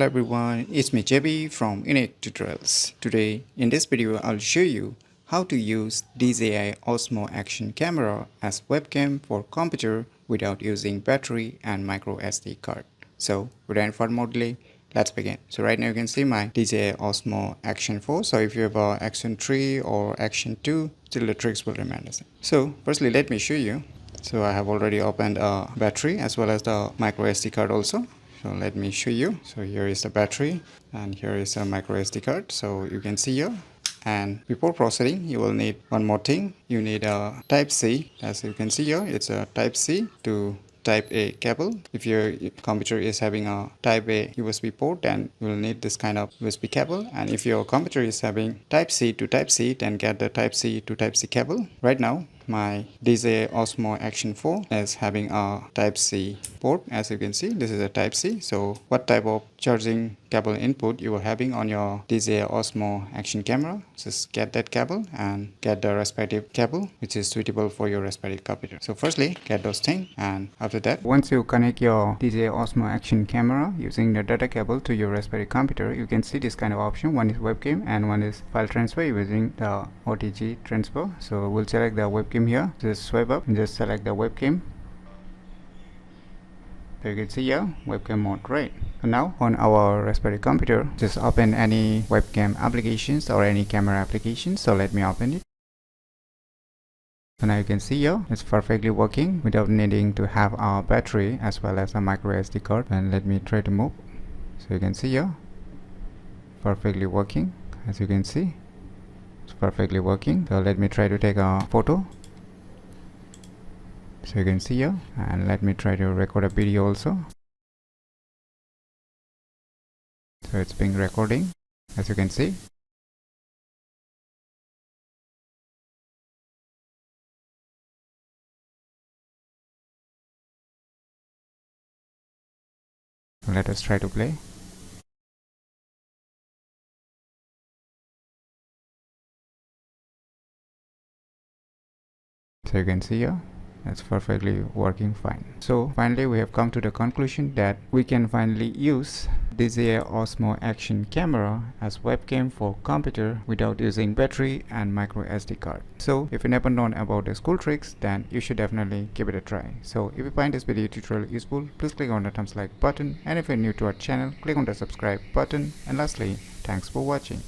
Hello everyone, it's me JB from UniqueTutorials. Today in this video I'll show you how to use DJI Osmo Action camera as webcam for computer without using battery and micro SD card. So without any further delay, let's begin. So right now you can see my DJI Osmo Action 4. So if you have a Action 3 or Action 2, still the tricks will remain the same. So firstly let me show you. So I have already opened a battery as well as the micro SD card also. So let me show you. So here is the battery and here is a micro SD card. So you can see here. And before proceeding, you will need one more thing. You need a Type-C. As you can see here, it's a Type-C to Type-A cable. If your computer is having a Type-A USB port, then you will need this kind of USB cable. And if your computer is having Type-C to Type-C, then get the Type-C to Type-C cable. Right now, my DJI Osmo Action 4 is having a Type-C port. As you can see, this is a Type-C. So what type of charging cable input you are having on your DJI Osmo Action camera, just get that cable and get the respective cable which is suitable for your respective computer. So firstly, get those things, and after that, once you connect your DJI Osmo Action camera using the data cable to your respective computer, you can see this kind of option. One is webcam and one is file transfer using the OTG transfer. So we'll select the webcam here, just swipe up and just select the webcam. So you can see here webcam mode, right? So now on our respective computer, just open any webcam applications or any camera applications. So let me open it. So now you can see here it's perfectly working without needing to have a battery as well as a micro SD card. And let me try to move. So you can see here perfectly working. As you can see, it's perfectly working. So let me try to take a photo. So you can see here, and let me try to record a video also. So it's being recording, as you can see. Let us try to play. So you can see here it's perfectly working fine. So finally we have come to the conclusion that we can finally use DJI Osmo Action camera as webcam for computer without using battery and micro SD card. So if you never known about the cool tricks, then you should definitely give it a try. So if you find this video tutorial useful, please click on the thumbs like button, and if you're new to our channel, click on the subscribe button, and lastly, thanks for watching.